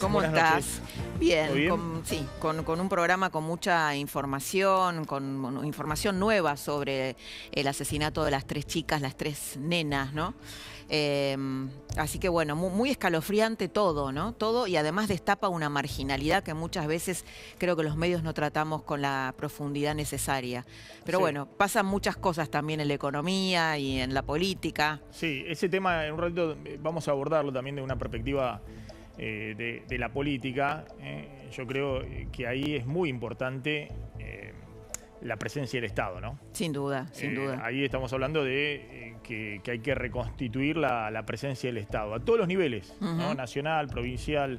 ¿Cómo Buenas estás? noches. Bien, ¿Todo bien? sí, con un programa con mucha información, con información nueva sobre el asesinato de las tres chicas, las tres nenas, ¿no? Eh, Así que bueno, muy escalofriante todo, ¿no? Todo, y además destapa una marginalidad que muchas veces creo que los medios no tratamos con la profundidad necesaria. Pero Sí, bueno, pasan muchas cosas también en la economía y en la política. sí, ese tema en un ratito vamos a abordarlo también de una perspectiva de la política. Yo creo que ahí es muy importante la presencia del Estado, ¿no? Sin duda, sin duda. Ahí estamos hablando de que hay que reconstituir la presencia del Estado a todos los niveles, ¿no? Nacional, provincial,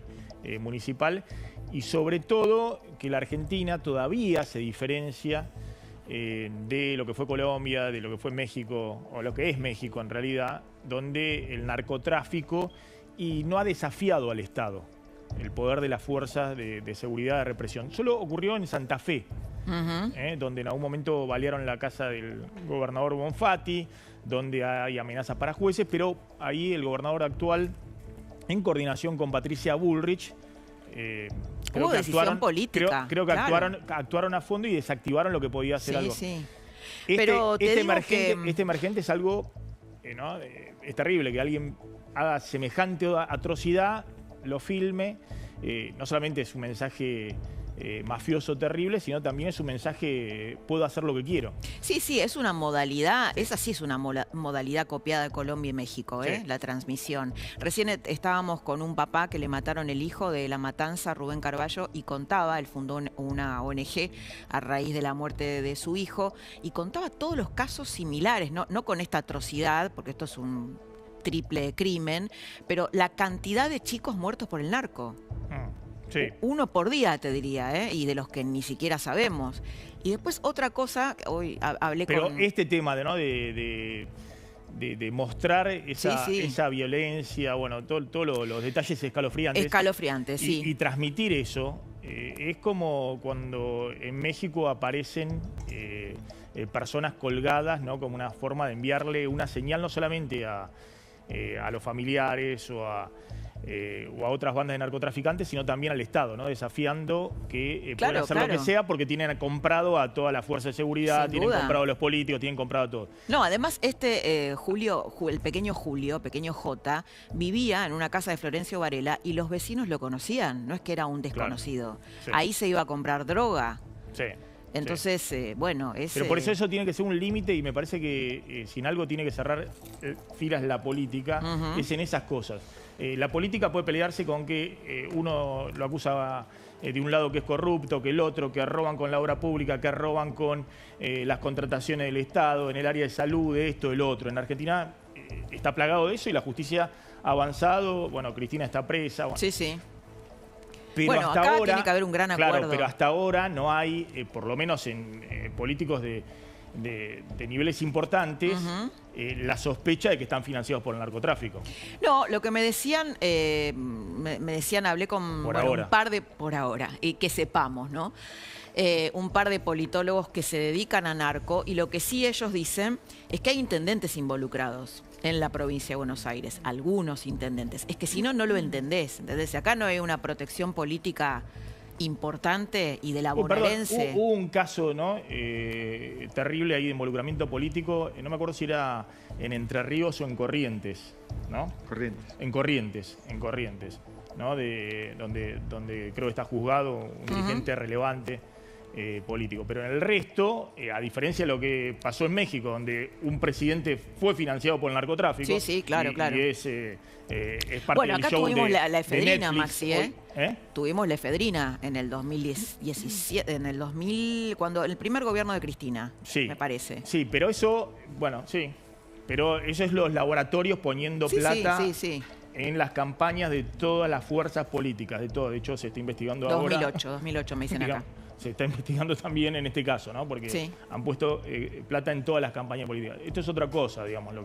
municipal, y sobre todo que la Argentina todavía se diferencia de lo que fue Colombia, de lo que fue México, o lo que es México en realidad, donde el narcotráfico no ha desafiado al Estado, el poder de las fuerzas de seguridad, de represión. Solo ocurrió en Santa Fe, donde en algún momento balearon la casa del gobernador Bonfatti, donde hay amenazas para jueces, pero ahí el gobernador actual, en coordinación con Patricia Bullrich, Hubo decisión política. Creo que claro. actuaron a fondo y desactivaron lo que podía hacer algo. Sí. Pero te digo este emergente es algo, ¿no? Es terrible que alguien haga semejante atrocidad, lo filme. No solamente es un mensaje mafioso terrible, sino también es un mensaje, puedo hacer lo que quiero. Sí, es una modalidad, esa sí es una modalidad copiada de Colombia y México, Sí. la transmisión. Recién estábamos con un papá que le mataron el hijo de La Matanza, Rubén Carballo, y contaba, él fundó una ONG a raíz de la muerte de su hijo, y contaba todos los casos similares, no con esta atrocidad, porque esto es un triple crimen, pero la cantidad de chicos muertos por el narco. Sí. Uno por día, te diría, y de los que ni siquiera sabemos. Y después otra cosa, hoy hablé Pero con... este tema de mostrar esa violencia, bueno, todos los detalles escalofriantes. Escalofriantes, sí. Y transmitir eso es como cuando en México aparecen personas colgadas, ¿no? Como una forma de enviarle una señal no solamente a los familiares o a otras bandas de narcotraficantes, sino también al Estado, ¿no? Desafiando que pueden hacer lo que sea porque tienen comprado a toda la fuerza de seguridad, Sin tienen duda. comprado a los políticos, tienen comprado a todo. No, además el pequeño J, vivía en una casa de Florencio Varela y los vecinos lo conocían, no es que era un desconocido. Claro. Sí. Ahí se iba a comprar droga. Sí. Entonces, bueno, Pero por eso tiene que ser un límite y me parece que si en algo tiene que cerrar filas la política, es en esas cosas. La política puede pelearse con que uno lo acusa de un lado que es corrupto, que el otro, que roban con la obra pública, que roban con las contrataciones del Estado, en el área de salud, de esto, del otro. En Argentina está plagado de eso y la justicia ha avanzado. Bueno, Cristina está presa. Bueno. Sí. Pero bueno, hasta acá ahora, tiene que haber un gran acuerdo. Claro, pero hasta ahora no hay, por lo menos en políticos de niveles importantes, la sospecha de que están financiados por el narcotráfico. No, lo que me decían, me decían, hablé con Por ahora. un par de, por ahora, y que sepamos, ¿no? Un par de politólogos que se dedican a narco, y lo que sí ellos dicen es que hay intendentes involucrados en la provincia de Buenos Aires, algunos intendentes. Es que si no, no lo entendés. ¿Entendés? Acá no hay una protección política importante y de la bonaerense. Perdón, hubo un caso, ¿no? Terrible ahí de involucramiento político, no me acuerdo si era en Entre Ríos o en Corrientes, ¿no? Corrientes. En Corrientes, ¿no? Donde creo que está juzgado un dirigente relevante político. Pero en el resto, a diferencia de lo que pasó en México, donde un presidente fue financiado por el narcotráfico. Sí, claro. Y es parte Bueno, del acá show tuvimos la de efedrina, Netflix, Maxi, hoy. Tuvimos la efedrina en el 2017, en el 2000, cuando el primer gobierno de Cristina, me parece. Sí, pero eso, bueno, sí. Pero eso es los laboratorios poniendo plata en las campañas de todas las fuerzas políticas, de todo. De hecho, se está investigando ahora. 2008 me dicen acá. Se está investigando también en este caso, ¿no? Porque han puesto plata en todas las campañas políticas. Esto es otra cosa, digamos, lo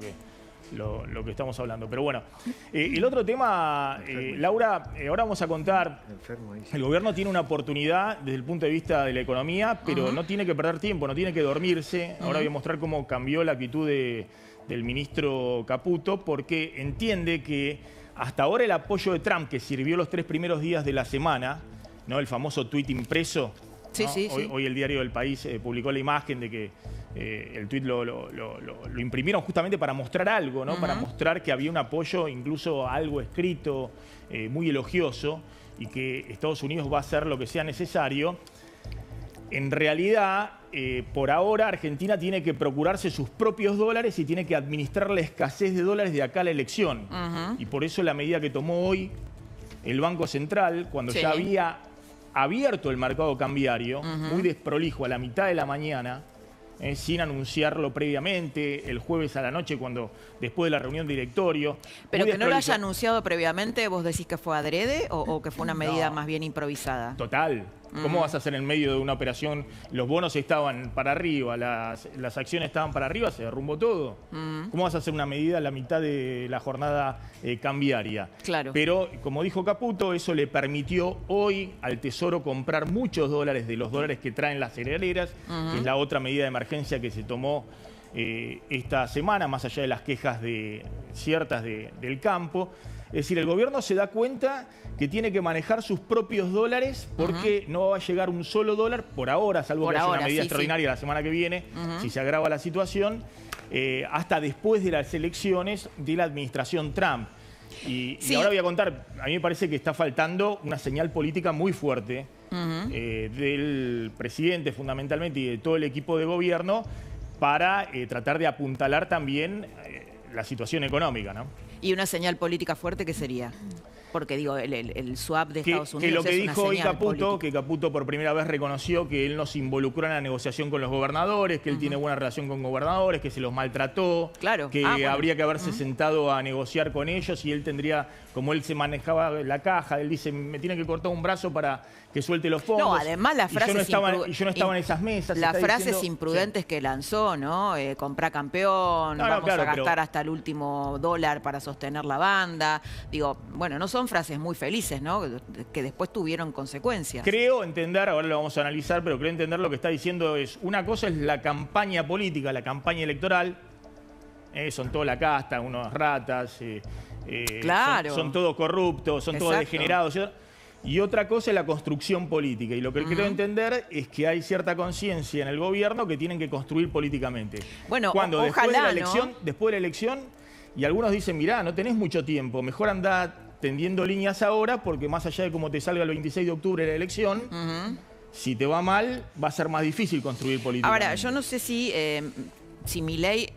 que estamos hablando. Pero bueno, el otro tema, Laura, ahora vamos a contar. El gobierno tiene una oportunidad desde el punto de vista de la economía, pero no tiene que perder tiempo, no tiene que dormirse. Ahora voy a mostrar cómo cambió la actitud del ministro Caputo, porque entiende que hasta ahora el apoyo de Trump, que sirvió los 3 primeros días de la semana, ¿no? El famoso tuit impreso. Sí, ¿no? sí, sí. Hoy el diario del País publicó la imagen de que el tuit lo imprimieron justamente para mostrar algo, ¿no? Para mostrar que había un apoyo, incluso algo escrito, muy elogioso, y que Estados Unidos va a hacer lo que sea necesario. En realidad, por ahora, Argentina tiene que procurarse sus propios dólares y tiene que administrar la escasez de dólares de acá a la elección. Y por eso la medida que tomó hoy el Banco Central, cuando ya había abierto el mercado cambiario, muy desprolijo, a la mitad de la mañana, sin anunciarlo previamente, el jueves a la noche, después de la reunión de directorio. Pero que no lo haya anunciado previamente, ¿vos decís que fue adrede o que fue una medida más bien improvisada? Total. ¿Cómo vas a hacer en medio de una operación? Los bonos estaban para arriba, las acciones estaban para arriba, se derrumbó todo. ¿Cómo vas a hacer una medida a la mitad de la jornada cambiaria? Claro. Pero, como dijo Caputo, eso le permitió hoy al Tesoro comprar muchos dólares de los dólares que traen las cerealeras, que es la otra medida de emergencia que se tomó esta semana, más allá de las quejas ciertas del campo. Es decir, el gobierno se da cuenta que tiene que manejar sus propios dólares porque no va a llegar un solo dólar por ahora, salvo que haya una medida extraordinaria la semana que viene, si se agrava la situación, hasta después de las elecciones de la administración Trump. Y ahora voy a contar, a mí me parece que está faltando una señal política muy fuerte del presidente fundamentalmente y de todo el equipo de gobierno para tratar de apuntalar también la situación económica, ¿no? ¿Y una señal política fuerte qué sería? Porque digo, el swap de Estados Unidos que lo que es dijo una hoy señal Caputo, política. que Caputo por primera vez reconoció que él no se involucró en la negociación con los gobernadores, que él tiene buena relación con gobernadores, que se los maltrató, Claro. que habría que haberse sentado a negociar con ellos y él tendría, como él se manejaba la caja, él dice, me tiene que cortar un brazo para que suelte los fondos. No, además las frases y yo no estaba en esas mesas. Las frases imprudentes que lanzó, ¿no? Comprá campeón, vamos a gastar hasta el último dólar para sostener la banda. Digo, bueno, no son frases muy felices, ¿no? Que después tuvieron consecuencias. Creo entender, ahora lo vamos a analizar, pero creo entender lo que está diciendo es, una cosa es la campaña política, la campaña electoral, son toda la casta, unos ratas, claro. son todos corruptos, son todos degenerados. Y otra cosa es la construcción política. Y lo que quiero entender es que hay cierta conciencia en el gobierno que tienen que construir políticamente. Bueno, cuando después ojalá, después de la elección, y algunos dicen, mirá, no tenés mucho tiempo, mejor andá tendiendo líneas ahora, porque más allá de cómo te salga el 26 de octubre la elección, si te va mal, va a ser más difícil construir política. Ahora, yo no sé si Milei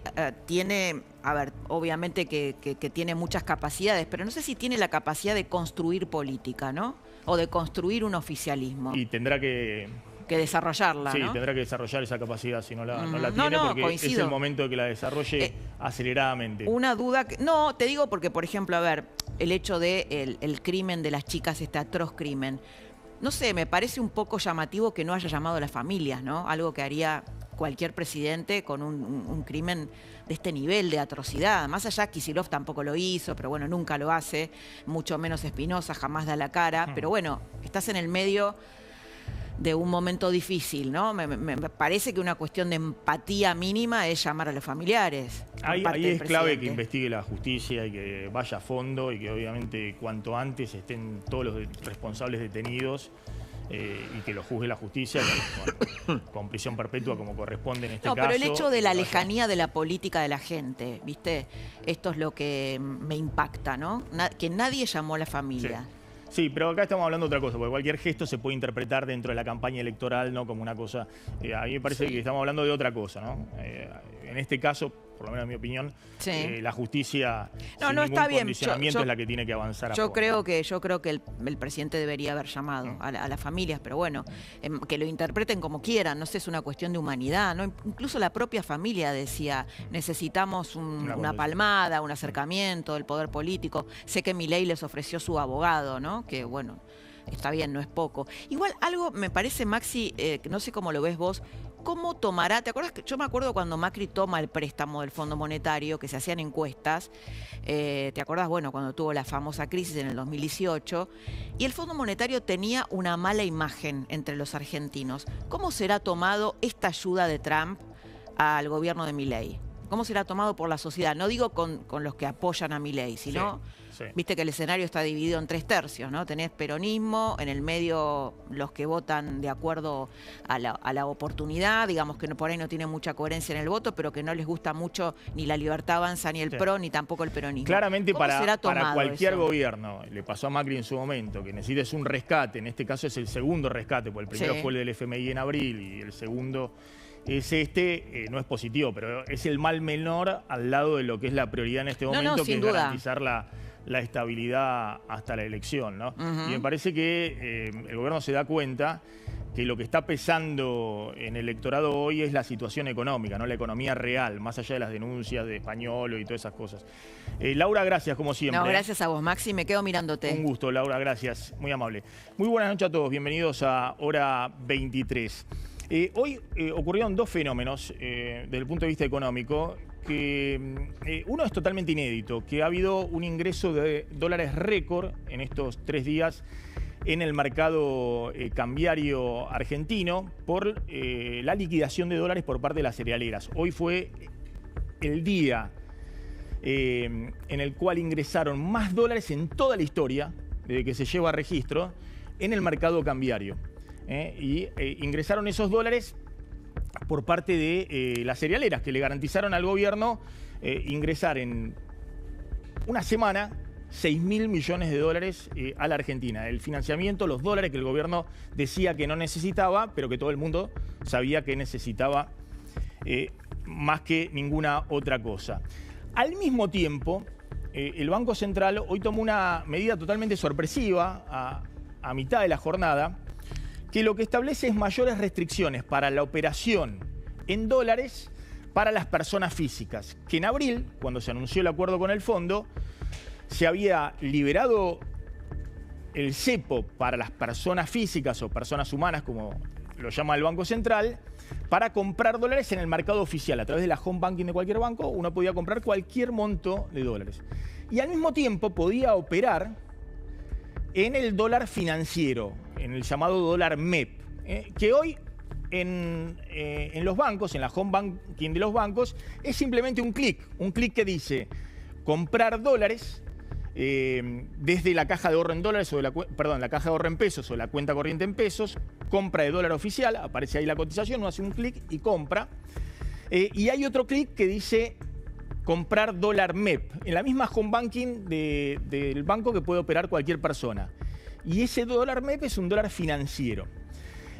tiene, a ver, obviamente que tiene muchas capacidades, pero no sé si tiene la capacidad de construir política, ¿no? O de construir un oficialismo. Y tendrá que desarrollarla, sí, ¿no? tendrá que desarrollar esa capacidad si no la tiene, porque coincido. es el momento de que la desarrolle aceleradamente. Una duda no, te digo porque, por ejemplo, a ver, el hecho de el crimen de las chicas, este atroz crimen, no sé, me parece un poco llamativo que no haya llamado a las familias, ¿no? Algo que haría cualquier presidente con un crimen de este nivel de atrocidad. Más allá, Kicillof tampoco lo hizo, pero bueno, nunca lo hace, mucho menos Espinosa, jamás da la cara. Pero bueno, estás en el medio de un momento difícil, ¿no? Me parece que una cuestión de empatía mínima es llamar a los familiares. Ahí es clave que investigue la justicia y que vaya a fondo y que obviamente cuanto antes estén todos los responsables detenidos y que lo juzgue la justicia con prisión perpetua como corresponde en este caso. No, pero el hecho de la lejanía de la política de la gente, ¿viste? Esto es lo que me impacta, ¿no? Que nadie llamó a la familia. Sí, pero acá estamos hablando de otra cosa, porque cualquier gesto se puede interpretar dentro de la campaña electoral, ¿no? Como una cosa. A mí me parece que estamos hablando de otra cosa, ¿no? En este caso, por lo menos en mi opinión, la justicia sin ningún condicionamiento es la que tiene que avanzar. Yo creo que el presidente debería haber llamado a las familias, pero bueno, que lo interpreten como quieran, no sé, es una cuestión de humanidad, ¿no? Incluso la propia familia decía, necesitamos una palmada, un acercamiento del poder político. Sé que Milei les ofreció su abogado, ¿no? Que bueno, está bien, no es poco. Igual algo me parece, Maxi, no sé cómo lo ves vos, ¿cómo tomará? ¿Te acuerdas? Yo me acuerdo cuando Macri toma el préstamo del Fondo Monetario, que se hacían encuestas. ¿Te acuerdas? Bueno, cuando tuvo la famosa crisis en el 2018. Y el Fondo Monetario tenía una mala imagen entre los argentinos. ¿Cómo será tomado esta ayuda de Trump al gobierno de Milei? cómo será tomado por la sociedad. No digo con los que apoyan a Milei, sino, viste que el escenario está dividido en 3 tercios, ¿no? Tenés peronismo, en el medio los que votan de acuerdo a la oportunidad, digamos que por ahí no tienen mucha coherencia en el voto, pero que no les gusta mucho ni la Libertad Avanza, ni el PRO, ni tampoco el peronismo. Claramente para cualquier gobierno, le pasó a Macri en su momento, que necesites un rescate, en este caso es el segundo rescate, porque el primero fue el del FMI en abril y el segundo es no es positivo, pero es el mal menor al lado de lo que es la prioridad en este momento, que es garantizar la estabilidad hasta la elección, ¿no? Y me parece que el gobierno se da cuenta que lo que está pesando en el electorado hoy es la situación económica, ¿no? La economía real, más allá de las denuncias de Españolo y todas esas cosas. Laura, gracias, como siempre. No, gracias a vos, Maxi, me quedo mirándote. Un gusto, Laura, gracias, muy amable. Muy buenas noches a todos, bienvenidos a Hora 23. Hoy ocurrieron 2 fenómenos desde el punto de vista económico, que uno es totalmente inédito, que ha habido un ingreso de dólares récord en estos 3 días en el mercado cambiario argentino por la liquidación de dólares por parte de las cerealeras. Hoy fue el día en el cual ingresaron más dólares en toda la historia, desde que se lleva registro, en el mercado cambiario. Ingresaron esos dólares por parte de las cerealeras, que le garantizaron al gobierno ingresar en una semana 6.000 millones de dólares a la Argentina. El financiamiento, los dólares que el gobierno decía que no necesitaba, pero que todo el mundo sabía que necesitaba más que ninguna otra cosa. Al mismo tiempo, el Banco Central hoy tomó una medida totalmente sorpresiva a mitad de la jornada, que lo que establece es mayores restricciones para la operación en dólares para las personas físicas, que en abril, cuando se anunció el acuerdo con el fondo, se había liberado el cepo para las personas físicas o personas humanas, como lo llama el Banco Central, para comprar dólares en el mercado oficial. A través de la home banking de cualquier banco, uno podía comprar cualquier monto de dólares. Y al mismo tiempo podía operar en el dólar financiero, en el llamado dólar MEP, que hoy en los bancos, en la home banking de los bancos, es simplemente un clic que dice comprar dólares desde la caja de ahorro en dólares, la caja de ahorro en pesos o la cuenta corriente en pesos, compra de dólar oficial, aparece ahí la cotización, uno hace un clic y compra. Y hay otro clic que dice comprar dólar MEP, en la misma home banking del banco que puede operar cualquier persona. Y ese dólar MEP es un dólar financiero.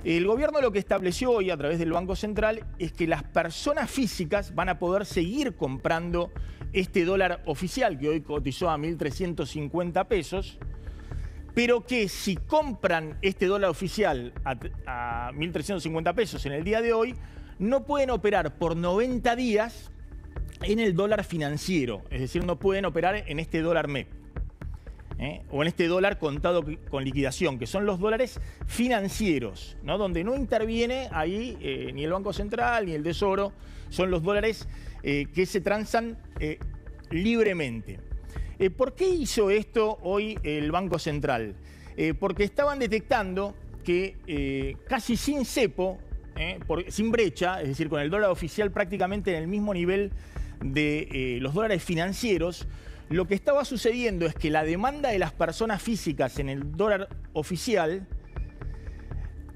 El gobierno lo que estableció hoy a través del Banco Central es que las personas físicas van a poder seguir comprando este dólar oficial, que hoy cotizó a 1.350 pesos, pero que si compran este dólar oficial a 1.350 pesos en el día de hoy, no pueden operar por 90 días en el dólar financiero, es decir, no pueden operar en este dólar MEP. O en este dólar contado con liquidación, que son los dólares financieros, ¿no? Donde no interviene ahí ni el Banco Central ni el Tesoro, son los dólares que se transan libremente. ¿Por qué hizo esto hoy el Banco Central? Porque estaban detectando que casi sin cepo, sin brecha, es decir, con el dólar oficial prácticamente en el mismo nivel de los dólares financieros, lo que estaba sucediendo es que la demanda de las personas físicas en el dólar oficial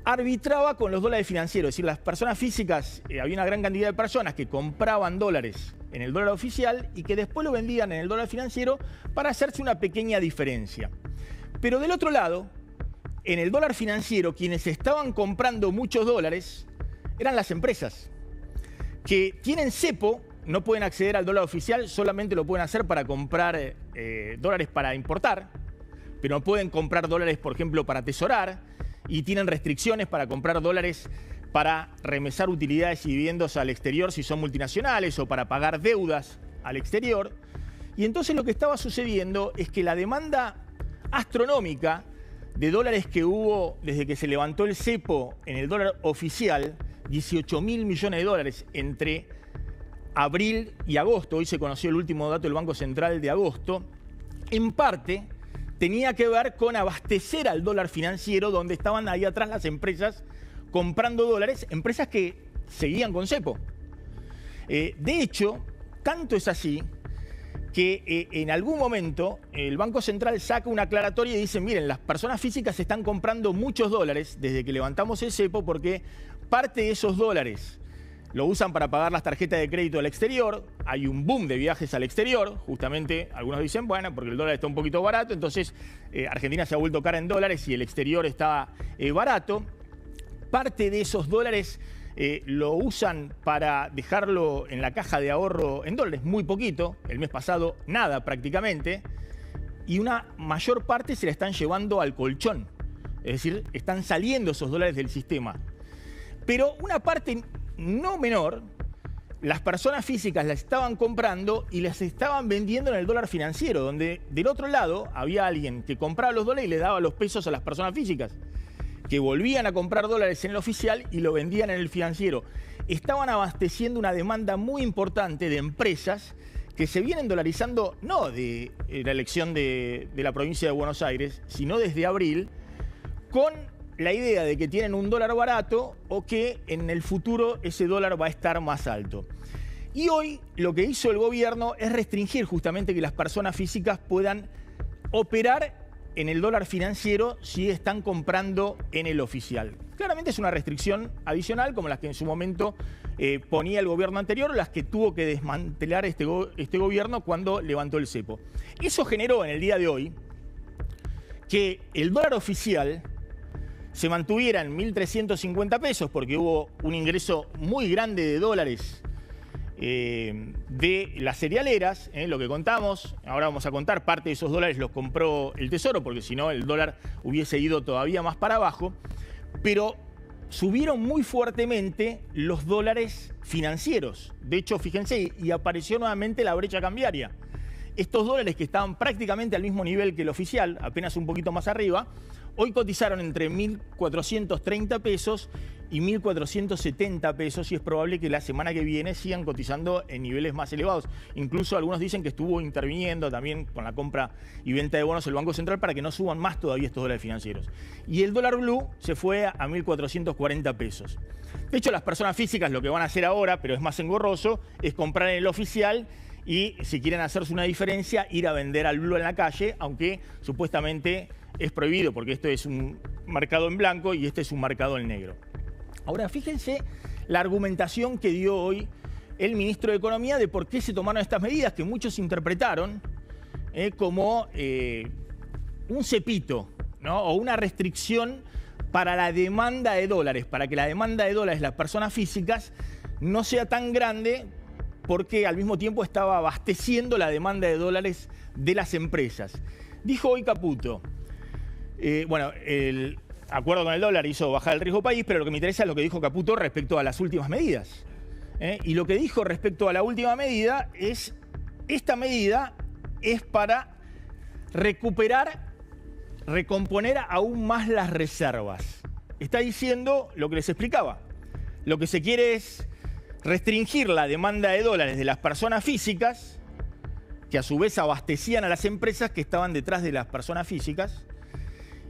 arbitraba con los dólares financieros. Es decir, las personas físicas, había una gran cantidad de personas que compraban dólares en el dólar oficial y que después lo vendían en el dólar financiero para hacerse una pequeña diferencia. Pero del otro lado, en el dólar financiero, quienes estaban comprando muchos dólares eran las empresas, que tienen cepo. No pueden acceder al dólar oficial, solamente lo pueden hacer para comprar dólares para importar, pero no pueden comprar dólares, por ejemplo, para atesorar, y tienen restricciones para comprar dólares para remesar utilidades y dividendos al exterior si son multinacionales o para pagar deudas al exterior. Y entonces lo que estaba sucediendo es que la demanda astronómica de dólares que hubo desde que se levantó el cepo en el dólar oficial, 18.000 millones de dólares entre abril y agosto, hoy se conoció el último dato del Banco Central de agosto, en parte tenía que ver con abastecer al dólar financiero, donde estaban ahí atrás las empresas comprando dólares, empresas que seguían con cepo. De hecho, Tanto es así que en algún momento el Banco Central saca una aclaratoria y dice, miren, las personas físicas están comprando muchos dólares desde que levantamos el cepo porque parte de esos dólares lo usan para pagar las tarjetas de crédito al exterior. Hay un boom de viajes al exterior. Justamente algunos dicen, bueno, porque el dólar está un poquito barato, entonces Argentina se ha vuelto cara en dólares y el exterior está barato. Parte de esos dólares lo usan para dejarlo en la caja de ahorro en dólares, muy poquito. El mes pasado nada prácticamente. Y una mayor parte se la están llevando al colchón. Es decir, están saliendo esos dólares del sistema. Pero una parte no menor, las personas físicas las estaban comprando y las estaban vendiendo en el dólar financiero, donde del otro lado había alguien que compraba los dólares y le daba los pesos a las personas físicas, que volvían a comprar dólares en el oficial y lo vendían en el financiero. Estaban abasteciendo una demanda muy importante de empresas que se vienen dolarizando no de la elección de la provincia de Buenos Aires, sino desde abril, con la idea de que tienen un dólar barato o que en el futuro ese dólar va a estar más alto. Y hoy lo que hizo el gobierno es restringir justamente que las personas físicas puedan operar en el dólar financiero si están comprando en el oficial. Claramente es una restricción adicional como las que en su momento ponía el gobierno anterior o las que tuvo que desmantelar este gobierno cuando levantó el cepo. Eso generó en el día de hoy que el dólar oficial se mantuviera en 1.350 pesos porque hubo un ingreso muy grande de dólares de las cerealeras, lo que contamos. Ahora vamos a contar, parte de esos dólares los compró el Tesoro porque si no el dólar hubiese ido todavía más para abajo. Pero subieron muy fuertemente los dólares financieros. De hecho, fíjense, y apareció nuevamente la brecha cambiaria. Estos dólares que estaban prácticamente al mismo nivel que el oficial, apenas un poquito más arriba, hoy cotizaron entre 1.430 pesos y 1.470 pesos y es probable que la semana que viene sigan cotizando en niveles más elevados. Incluso algunos dicen que estuvo interviniendo también con la compra y venta de bonos el Banco Central para que no suban más todavía estos dólares financieros. Y el dólar blue se fue a 1.440 pesos. De hecho, las personas físicas lo que van a hacer ahora, pero es más engorroso, es comprar en el oficial y si quieren hacerse una diferencia, ir a vender al blue en la calle, aunque supuestamente es prohibido porque esto es un mercado en blanco y este es un mercado en negro. Ahora, fíjense la argumentación que dio hoy el ministro de Economía de por qué se tomaron estas medidas que muchos interpretaron como un cepito, ¿no? O una restricción para la demanda de dólares, para que la demanda de dólares de las personas físicas no sea tan grande porque al mismo tiempo estaba abasteciendo la demanda de dólares de las empresas. Dijo hoy Caputo, el acuerdo con el dólar hizo bajar el riesgo país, pero lo que me interesa es lo que dijo Caputo respecto a las últimas medidas. Y lo que dijo respecto a la última medida es, esta medida es para recomponer aún más las reservas. Está diciendo lo que les explicaba. Lo que se quiere es restringir la demanda de dólares de las personas físicas, que a su vez abastecían a las empresas que estaban detrás de las personas físicas,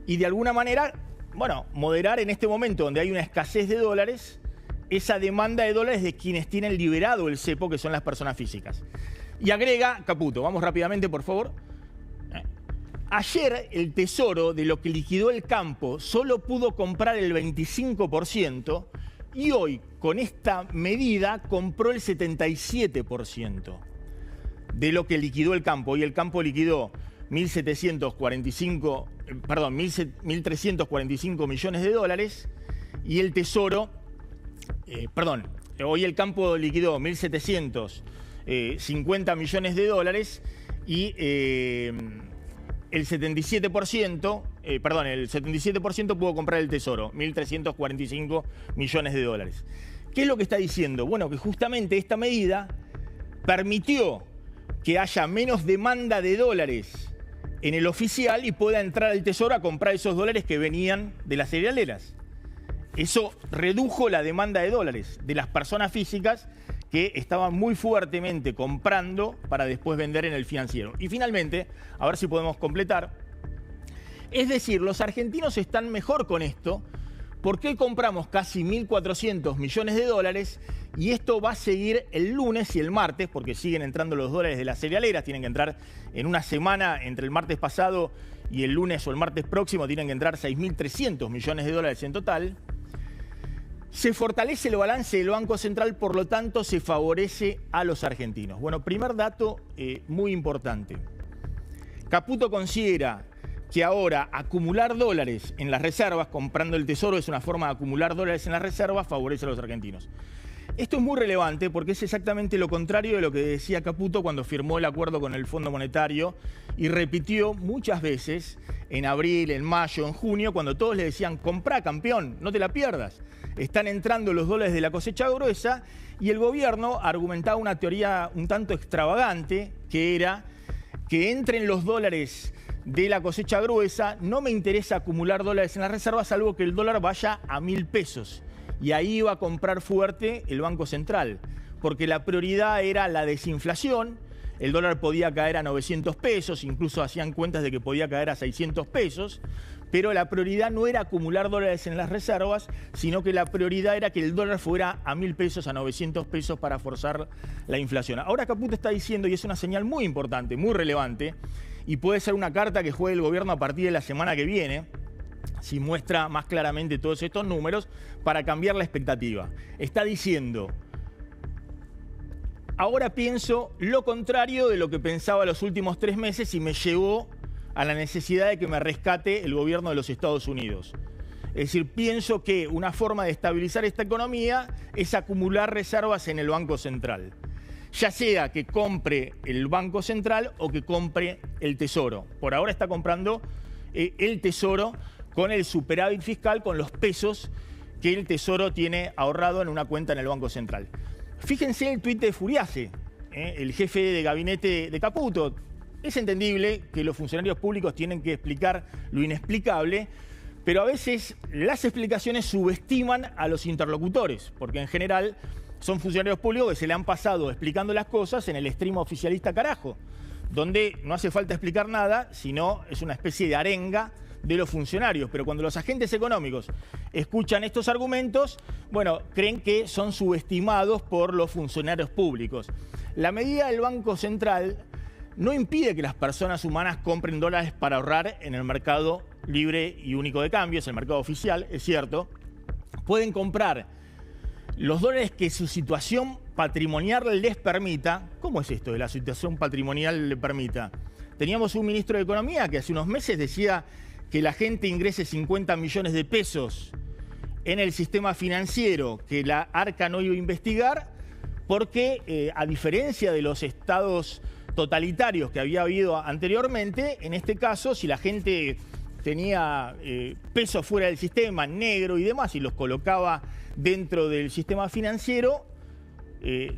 y de alguna manera, moderar en este momento donde hay una escasez de dólares, esa demanda de dólares de quienes tienen liberado el cepo, que son las personas físicas. Y agrega Caputo, vamos rápidamente por favor. Ayer el Tesoro, de lo que liquidó el campo, solo pudo comprar el 25% y hoy, con esta medida, compró el 77% de lo que liquidó el campo. Y el campo liquidó 1.345 millones de dólares y el Tesoro, hoy el campo liquidó 1.750 millones de dólares y el 77% pudo comprar el Tesoro, 1.345 millones de dólares. ¿Qué es lo que está diciendo? Bueno, que justamente esta medida permitió que haya menos demanda de dólares en el oficial y pueda entrar al Tesoro a comprar esos dólares que venían de las cerealeras. Eso redujo la demanda de dólares de las personas físicas que estaban muy fuertemente comprando para después vender en el financiero. Y finalmente, a ver si podemos completar, es decir, los argentinos están mejor con esto porque hoy compramos casi 1.400 millones de dólares y esto va a seguir el lunes y el martes, porque siguen entrando los dólares de las cerealeras, tienen que entrar en una semana, entre el martes pasado y el lunes o el martes próximo, tienen que entrar 6.300 millones de dólares en total. Se fortalece el balance del Banco Central, por lo tanto se favorece a los argentinos. Bueno, primer dato muy importante. Caputo considera que ahora acumular dólares en las reservas, comprando el tesoro, es una forma de acumular dólares en las reservas, favorece a los argentinos. Esto es muy relevante porque es exactamente lo contrario de lo que decía Caputo cuando firmó el acuerdo con el Fondo Monetario y repitió muchas veces en abril, en mayo, en junio, cuando todos le decían: comprá, campeón, no te la pierdas. Están entrando los dólares de la cosecha gruesa, y el gobierno argumentaba una teoría un tanto extravagante, que era que entren los dólares de la cosecha gruesa, no me interesa acumular dólares en las reservas, salvo que el dólar vaya a 1.000 pesos. Y ahí iba a comprar fuerte el Banco Central, porque la prioridad era la desinflación. El dólar podía caer a 900 pesos, incluso hacían cuentas de que podía caer a 600 pesos, pero la prioridad no era acumular dólares en las reservas, sino que la prioridad era que el dólar fuera a 1.000 pesos, a 900 pesos para forzar la inflación. Ahora Caputo está diciendo, y es una señal muy importante, muy relevante, y puede ser una carta que juegue el gobierno a partir de la semana que viene, si muestra más claramente todos estos números, para cambiar la expectativa. Está diciendo: ahora pienso lo contrario de lo que pensaba los últimos 3 meses y me llevó a la necesidad de que me rescate el gobierno de los Estados Unidos. Es decir, pienso que una forma de estabilizar esta economía es acumular reservas en el Banco Central. Ya sea que compre el Banco Central o que compre el Tesoro. Por ahora está comprando el Tesoro con el superávit fiscal, con los pesos que el Tesoro tiene ahorrado en una cuenta en el Banco Central. Fíjense el tuit de Furiase, el jefe de gabinete de Caputo. Es entendible que los funcionarios públicos tienen que explicar lo inexplicable, pero a veces las explicaciones subestiman a los interlocutores, porque en general son funcionarios públicos que se le han pasado explicando las cosas en el extremo oficialista carajo, donde no hace falta explicar nada, sino es una especie de arenga de los funcionarios. Pero cuando los agentes económicos escuchan estos argumentos, bueno, creen que son subestimados por los funcionarios públicos. La medida del Banco Central no impide que las personas humanas compren dólares para ahorrar en el mercado libre y único de cambios, el mercado oficial, es cierto. Pueden comprar los dólares que su situación patrimonial les permita. ¿Cómo es esto de la situación patrimonial le permita? Teníamos un ministro de Economía que hace unos meses decía que la gente ingrese 50 millones de pesos en el sistema financiero, que la ARCA no iba a investigar, porque a diferencia de los estados totalitarios que había habido anteriormente, en este caso, si la gente tenía pesos fuera del sistema, negro y demás, y los colocaba dentro del sistema financiero,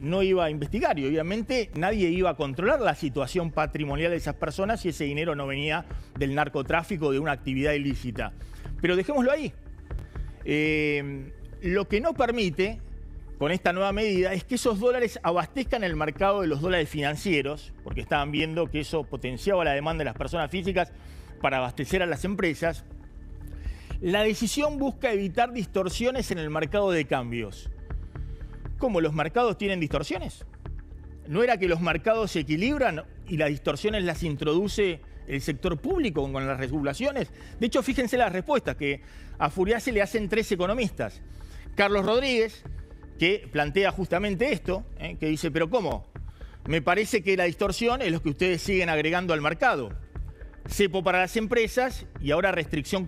no iba a investigar, y obviamente nadie iba a controlar la situación patrimonial de esas personas si ese dinero no venía del narcotráfico o de una actividad ilícita. Pero dejémoslo ahí. Lo que no permite con esta nueva medida es que esos dólares abastezcan el mercado de los dólares financieros, porque estaban viendo que eso potenciaba la demanda de las personas físicas para abastecer a las empresas. La decisión busca evitar distorsiones en el mercado de cambios. ¿Cómo? ¿Los mercados tienen distorsiones? ¿No era que los mercados se equilibran y las distorsiones las introduce el sector público con las regulaciones? De hecho, fíjense las respuestas que a Furiase le hacen 3 economistas. Carlos Rodríguez, que plantea justamente esto, que dice: ¿pero cómo? Me parece que la distorsión es lo que ustedes siguen agregando al mercado. Cepo para las empresas y ahora restricción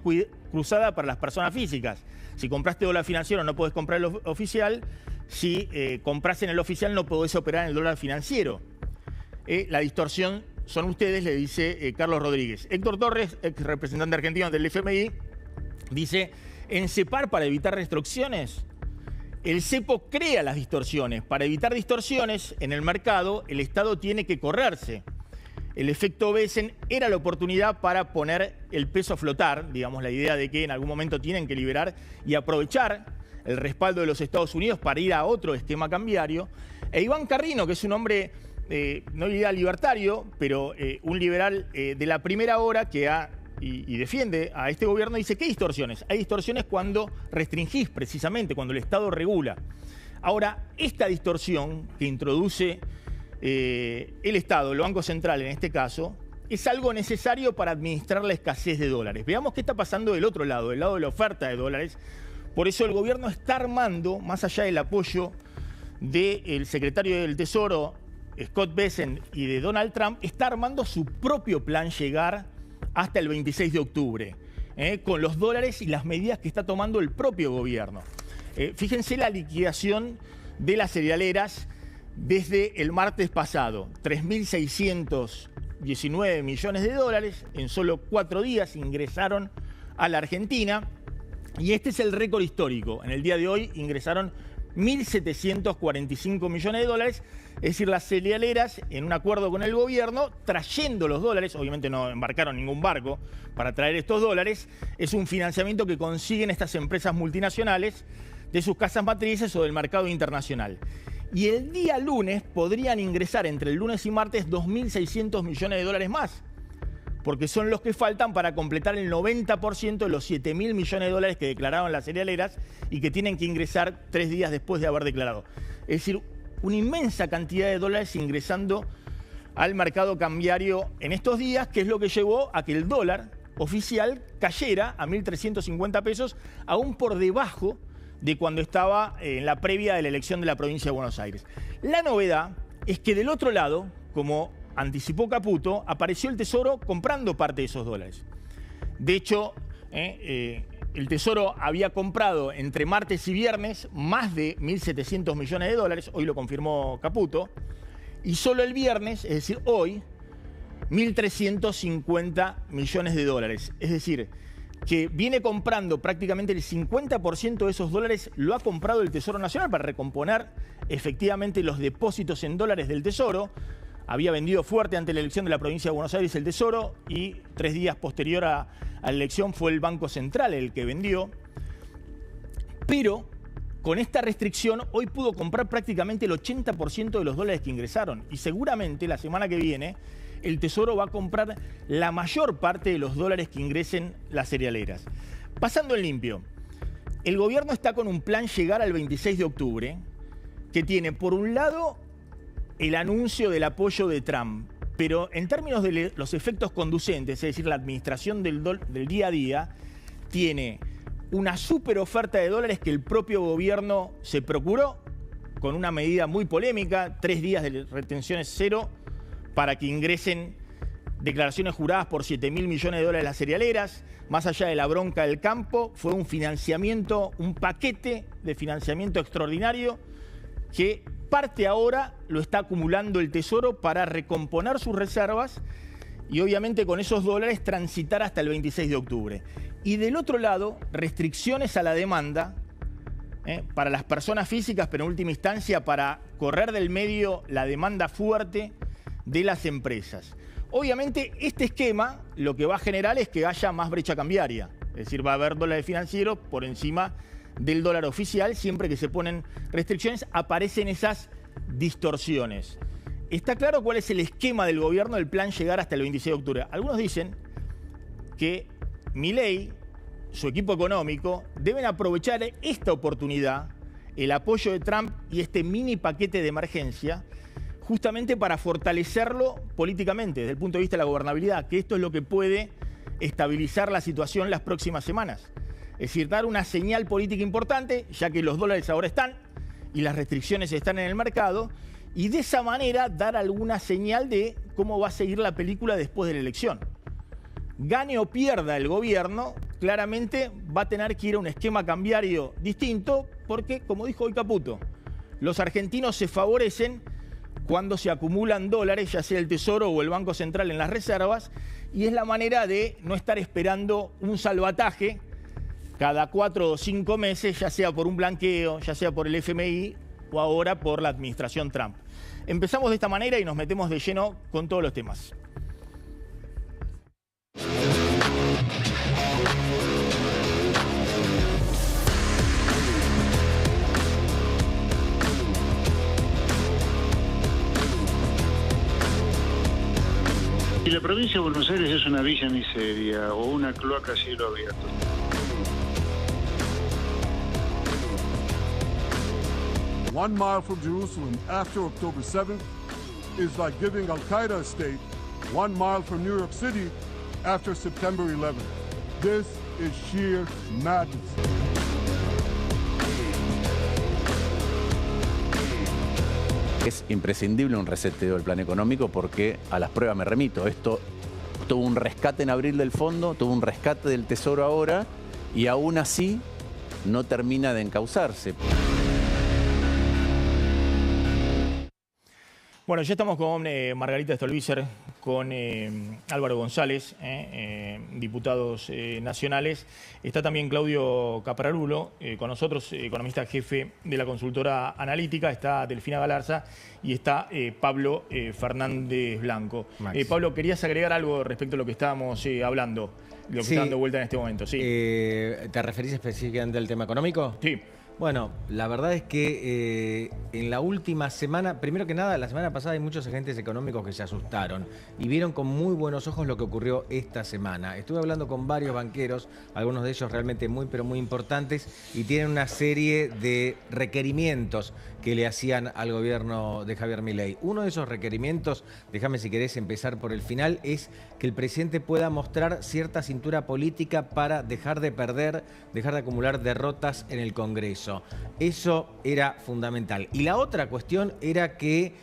cruzada para las personas físicas. Si compraste dólar financiero no podés comprar el oficial. Si compras en el oficial no podés operar en el dólar financiero. La distorsión son ustedes, le dice Carlos Rodríguez. Héctor Torres, ex representante argentino del FMI, dice: en CEPAR, para evitar restricciones, el cepo crea las distorsiones. Para evitar distorsiones en el mercado, el Estado tiene que correrse. El efecto Besen era la oportunidad para poner el peso a flotar, digamos, la idea de que en algún momento tienen que liberar y aprovechar el respaldo de los Estados Unidos para ir a otro esquema cambiario. E Iván Carrino, que es un hombre, no diría libertario, pero un liberal de la primera hora, que ha y defiende a este gobierno, dice, ¿qué distorsiones? Hay distorsiones cuando restringís, precisamente, cuando el Estado regula. Ahora, esta distorsión que introduce el Estado, el Banco Central en este caso, es algo necesario para administrar la escasez de dólares. Veamos qué está pasando del otro lado, del lado de la oferta de dólares. Por eso el gobierno está armando, más allá del apoyo del secretario del Tesoro, Scott Bessent, y de Donald Trump, está armando su propio plan llegar hasta el 26 de octubre, con los dólares y las medidas que está tomando el propio gobierno. Fíjense la liquidación de las cerealeras desde el martes pasado, 3.619 millones de dólares en solo 4 días ingresaron a la Argentina, y este es el récord histórico. En el día de hoy ingresaron 1.745 millones de dólares, es decir, las cerealeras, en un acuerdo con el gobierno, trayendo los dólares, obviamente no embarcaron ningún barco para traer estos dólares, es un financiamiento que consiguen estas empresas multinacionales de sus casas matrices o del mercado internacional. Y el día lunes podrían ingresar entre el lunes y martes 2.600 millones de dólares más, porque son los que faltan para completar el 90% de los 7.000 millones de dólares que declararon las cerealeras y que tienen que ingresar 3 días después de haber declarado. Es decir, una inmensa cantidad de dólares ingresando al mercado cambiario en estos días, que es lo que llevó a que el dólar oficial cayera a 1.350 pesos, aún por debajo de cuando estaba en la previa de la elección de la provincia de Buenos Aires. La novedad es que del otro lado, como anticipó Caputo, apareció el Tesoro comprando parte de esos dólares. De hecho, el Tesoro había comprado entre martes y viernes más de 1.700 millones de dólares, hoy lo confirmó Caputo, y solo el viernes, es decir, hoy, 1.350 millones de dólares. Es decir, que viene comprando prácticamente el 50% de esos dólares, lo ha comprado el Tesoro Nacional para recomponer efectivamente los depósitos en dólares del Tesoro. Había vendido fuerte ante la elección de la provincia de Buenos Aires el Tesoro y 3 días posterior a la elección fue el Banco Central el que vendió. Pero con esta restricción hoy pudo comprar prácticamente el 80% de los dólares que ingresaron. Y seguramente la semana que viene el Tesoro va a comprar la mayor parte de los dólares que ingresen las cerealeras. Pasando en limpio, el gobierno está con un plan llegar al 26 de octubre que tiene, por un lado, el anuncio del apoyo de Trump, pero en términos de los efectos conducentes, es decir, la administración del día a día, tiene una super oferta de dólares que el propio gobierno se procuró con una medida muy polémica, 3 días de retenciones cero para que ingresen declaraciones juradas por 7.000 millones de dólares las cerealeras. Más allá de la bronca del campo, fue un financiamiento, un paquete de financiamiento extraordinario que parte ahora lo está acumulando el Tesoro para recomponer sus reservas y obviamente con esos dólares transitar hasta el 26 de octubre. Y del otro lado, restricciones a la demanda para las personas físicas, pero en última instancia para correr del medio la demanda fuerte de las empresas. Obviamente este esquema lo que va a generar es que haya más brecha cambiaria, es decir, va a haber dólares financieros por encima del dólar oficial. Siempre que se ponen restricciones aparecen esas distorsiones. Está claro cuál es el esquema del gobierno del plan llegar hasta el 26 de octubre. Algunos dicen que Milei, su equipo económico, deben aprovechar esta oportunidad, el apoyo de Trump y este mini paquete de emergencia, justamente para fortalecerlo políticamente, desde el punto de vista de la gobernabilidad, que esto es lo que puede estabilizar la situación las próximas semanas. Es decir, dar una señal política importante, ya que los dólares ahora están y las restricciones están en el mercado, y de esa manera dar alguna señal de cómo va a seguir la película después de la elección. Gane o pierda el gobierno, claramente va a tener que ir a un esquema cambiario distinto, porque, como dijo hoy Caputo, los argentinos se favorecen cuando se acumulan dólares, ya sea el Tesoro o el Banco Central en las reservas, y es la manera de no estar esperando un salvataje cada 4 o 5 meses, ya sea por un blanqueo, ya sea por el FMI o ahora por la administración Trump. Empezamos de esta manera y nos metemos de lleno con todos los temas. Y le provincia de Buenos Aires es una villa miseria o una cloaca a cielo abierto. One mile from Jerusalem after October 7th is like giving Al-Qaeda a state 1 mile from New York City after September 11th. This is sheer madness. Es imprescindible un reseteo del plan económico porque a las pruebas me remito. Esto tuvo un rescate en abril del fondo, tuvo un rescate del Tesoro ahora y aún así no termina de encauzarse. Bueno, ya estamos con Margarita Stolbizer, con Álvaro González, diputados nacionales. Está también Claudio Capararulo, con nosotros, economista jefe de la consultora analítica. Está Delfina Galarza y está Pablo Fernández Blanco. Pablo, ¿querías agregar algo respecto a lo que estábamos hablando? Lo que está dando vuelta en este momento. Sí. ¿Te referís específicamente al tema económico? Sí. Bueno, la verdad es que en la última semana, primero que nada, la semana pasada hay muchos agentes económicos que se asustaron y vieron con muy buenos ojos lo que ocurrió esta semana. Estuve hablando con varios banqueros, algunos de ellos realmente muy, pero muy importantes, y tienen una serie de requerimientos que le hacían al gobierno de Javier Milei. Uno de esos requerimientos, déjame si querés empezar por el final, es que el presidente pueda mostrar cierta cintura política para dejar de perder, dejar de acumular derrotas en el Congreso. Eso era fundamental. Y la otra cuestión era que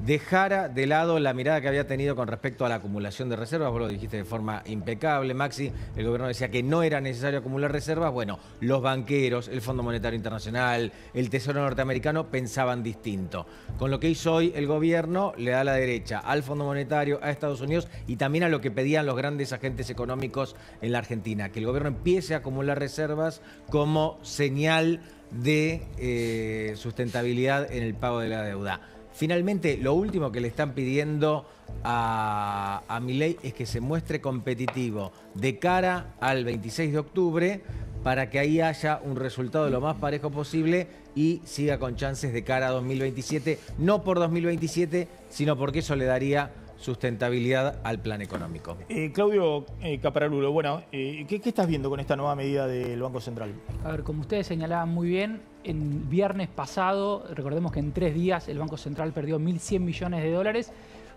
dejara de lado la mirada que había tenido con respecto a la acumulación de reservas. Vos lo dijiste de forma impecable, Maxi. El gobierno decía que no era necesario acumular reservas. Bueno, los banqueros, el Fondo Monetario Internacional, el Tesoro norteamericano pensaban distinto. Con lo que hizo hoy el gobierno, le da la derecha al Fondo Monetario, a Estados Unidos y también a lo que pedían los grandes agentes económicos en la Argentina, que el gobierno empiece a acumular reservas como señal de sustentabilidad en el pago de la deuda. Finalmente, lo último que le están pidiendo a Milei es que se muestre competitivo de cara al 26 de octubre para que ahí haya un resultado lo más parejo posible y siga con chances de cara a 2027, no por 2027, sino porque eso le daría sustentabilidad al plan económico. Claudio Capararulo, bueno, ¿qué estás viendo con esta nueva medida del Banco Central? A ver, como ustedes señalaban muy bien, el viernes pasado, recordemos que en 3 días el Banco Central perdió 1.100 millones de dólares,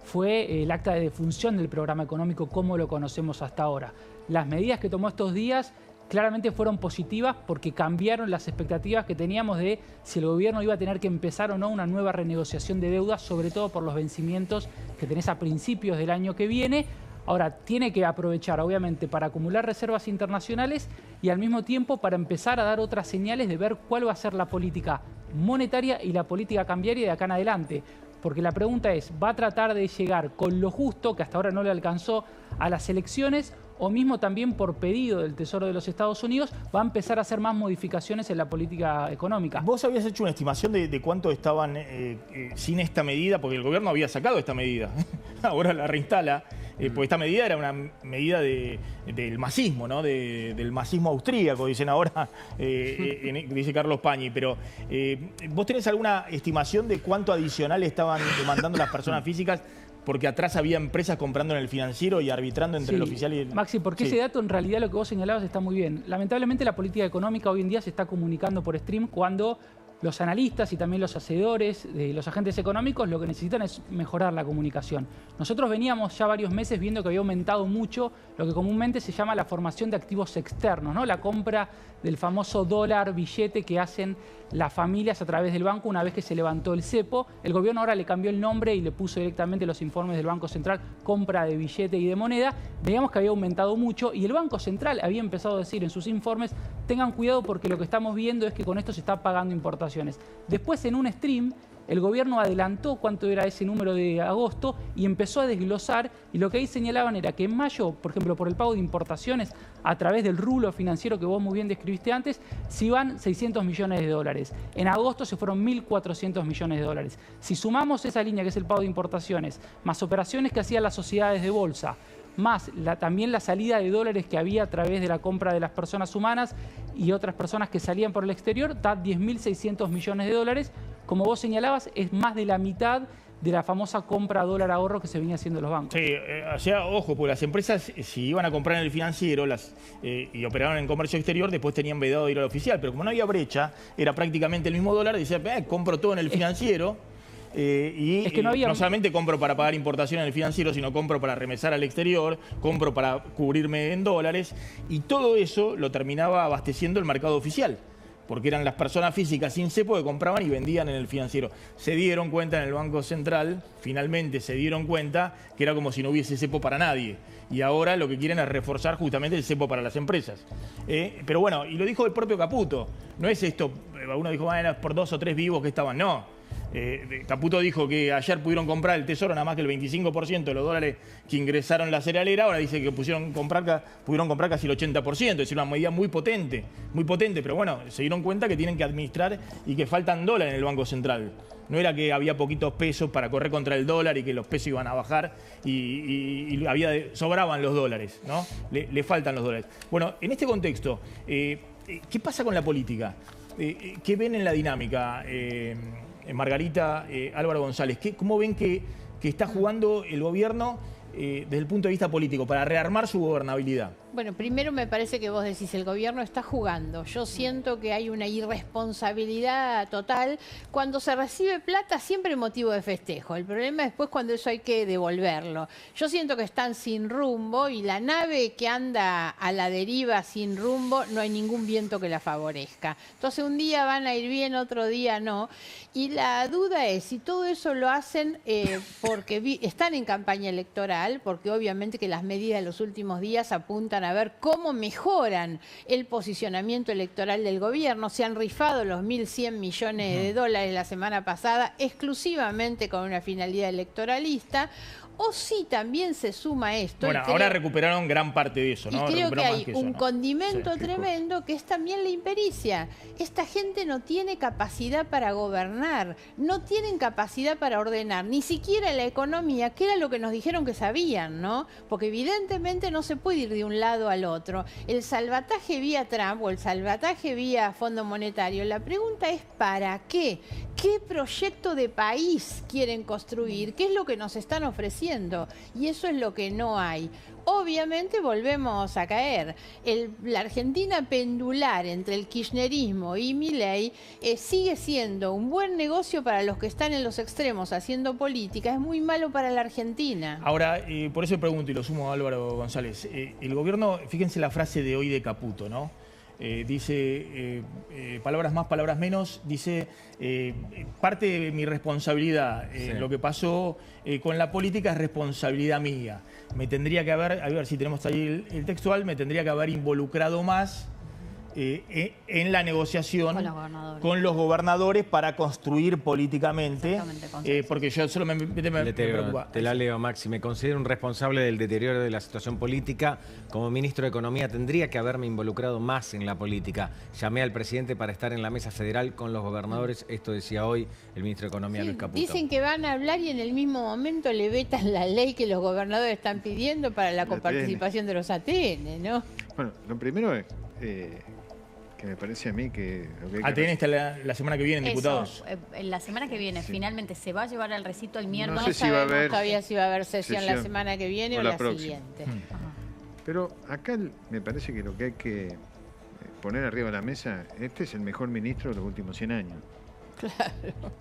fue el acta de defunción del programa económico como lo conocemos hasta ahora. Las medidas que tomó estos días claramente fueron positivas porque cambiaron las expectativas que teníamos de si el gobierno iba a tener que empezar o no una nueva renegociación de deudas, sobre todo por los vencimientos que tenés a principios del año que viene. Ahora, tiene que aprovechar, obviamente, para acumular reservas internacionales y al mismo tiempo para empezar a dar otras señales de ver cuál va a ser la política monetaria y la política cambiaria de acá en adelante. Porque la pregunta es, ¿va a tratar de llegar con lo justo, que hasta ahora no le alcanzó, a las elecciones? O mismo también por pedido del Tesoro de los Estados Unidos, va a empezar a hacer más modificaciones en la política económica. ¿Vos habías hecho una estimación de cuánto estaban sin esta medida? Porque el gobierno había sacado esta medida. Ahora la reinstala. Porque esta medida era una medida del masismo, ¿no? Del masismo austríaco, dicen ahora, dice Carlos Pañi. Pero, ¿vos tenés alguna estimación de cuánto adicional estaban demandando las personas físicas? Porque atrás había empresas comprando en el financiero y arbitrando entre el oficial y el... Maxi, porque ese dato en realidad lo que vos señalabas está muy bien. Lamentablemente la política económica hoy en día se está comunicando por stream cuando los analistas y también los hacedores, los agentes económicos, lo que necesitan es mejorar la comunicación. Nosotros veníamos ya varios meses viendo que había aumentado mucho lo que comúnmente se llama la formación de activos externos, ¿no? La compra del famoso dólar billete que hacen las familias a través del banco una vez que se levantó el cepo. El gobierno ahora le cambió el nombre y le puso directamente los informes del Banco Central, compra de billete y de moneda. Veíamos que había aumentado mucho y el Banco Central había empezado a decir en sus informes, tengan cuidado porque lo que estamos viendo es que con esto se está pagando importaciones. Después en un stream el gobierno adelantó cuánto era ese número de agosto y empezó a desglosar, y lo que ahí señalaban era que en mayo, por ejemplo, por el pago de importaciones a través del rulo financiero que vos muy bien describiste antes, se iban 600 millones de dólares. En agosto se fueron 1.400 millones de dólares. Si sumamos esa línea que es el pago de importaciones, más operaciones que hacían las sociedades de bolsa, más también la salida de dólares que había a través de la compra de las personas humanas y otras personas que salían por el exterior, da 10.600 millones de dólares. Como vos señalabas, es más de la mitad de la famosa compra dólar ahorro que se venía haciendo los bancos. Sí, o sea, ojo, porque las empresas, si iban a comprar en el financiero y operaban en comercio exterior, después tenían vedado de ir al oficial. Pero como no había brecha, era prácticamente el mismo dólar, decía, compro todo en el financiero. Es que no solamente compro para pagar importación en el financiero, sino compro para remesar al exterior, compro para cubrirme en dólares. Y todo eso lo terminaba abasteciendo el mercado oficial, porque eran las personas físicas sin cepo que compraban y vendían en el financiero. Se dieron cuenta en el Banco Central, finalmente se dieron cuenta que era como si no hubiese cepo para nadie. Y ahora lo que quieren es reforzar justamente el cepo para las empresas. Pero bueno, y lo dijo el propio Caputo. No es esto, uno dijo, bueno, por 2 o 3 vivos que estaban. No. Caputo dijo que ayer pudieron comprar el Tesoro nada más que el 25% de los dólares que ingresaron la cerealera. Ahora dice que pudieron comprar casi el 80%, es decir, una medida muy potente, pero bueno, se dieron cuenta que tienen que administrar y que faltan dólares en el Banco Central. No era que había poquitos pesos para correr contra el dólar y que los pesos iban a bajar y sobraban los dólares, ¿no? Le faltan los dólares. Bueno, en este contexto, ¿qué pasa con la política? ¿Qué ven en la dinámica? Margarita, Álvaro González, ¿cómo ven que está jugando el gobierno desde el punto de vista político para rearmar su gobernabilidad? Bueno, primero me parece que vos decís, el gobierno está jugando. Yo siento que hay una irresponsabilidad total. Cuando se recibe plata, siempre es motivo de festejo. El problema es después cuando eso hay que devolverlo. Yo siento que están sin rumbo y la nave que anda a la deriva sin rumbo, no hay ningún viento que la favorezca. Entonces un día van a ir bien, otro día no. Y la duda es si todo eso lo hacen porque están en campaña electoral, porque obviamente que las medidas de los últimos días apuntan a ver cómo mejoran el posicionamiento electoral del gobierno. Se han rifado los 1.100 millones de dólares la semana pasada exclusivamente con una finalidad electoralista. O si también se suma esto. Bueno, ahora recuperaron gran parte de eso, ¿no? Y creo que hay un ¿no? condimento tremendo que es también la impericia. Esta gente no tiene capacidad para gobernar, no tienen capacidad para ordenar, ni siquiera la economía, que era lo que nos dijeron que sabían, ¿no? Porque evidentemente no se puede ir de un lado al otro. El salvataje vía Trump o el salvataje vía Fondo Monetario, la pregunta es ¿para qué? ¿Qué proyecto de país quieren construir? ¿Qué es lo que nos están ofreciendo? Y eso es lo que no hay. Obviamente volvemos a caer. La Argentina pendular entre el kirchnerismo y Milei sigue siendo un buen negocio para los que están en los extremos haciendo política. Es muy malo para la Argentina. Ahora, por eso pregunto y lo sumo a Álvaro González. El gobierno, fíjense la frase de hoy de Caputo, ¿no? Dice, palabras más, palabras menos, dice, parte de mi responsabilidad, lo que pasó con la política es responsabilidad mía. Me tendría que haber, a ver si tenemos ahí el textual, me tendría que haber involucrado más en la negociación con los gobernadores para construir políticamente, porque yo solo me preocupa. Te la leo, Maxi. Me considero un responsable del deterioro de la situación política. Como ministro de Economía tendría que haberme involucrado más en la política. Llamé al presidente para estar en la mesa federal con los gobernadores. Esto decía hoy el ministro de Economía, Luis Caputo. Dicen que van a hablar y en el mismo momento le vetan la ley que los gobernadores están pidiendo para la coparticipación de los ATN, ¿no? Bueno, lo primero es... que me parece a mí que... ATN está la semana que viene, diputados. La semana que viene, finalmente, ¿se va a llevar al recinto el miércoles? No sé si va a haber todavía si va a haber sesión la semana que viene o la siguiente. Pero acá me parece que lo que hay que poner arriba de la mesa, este es el mejor ministro de los últimos 100 años. Claro.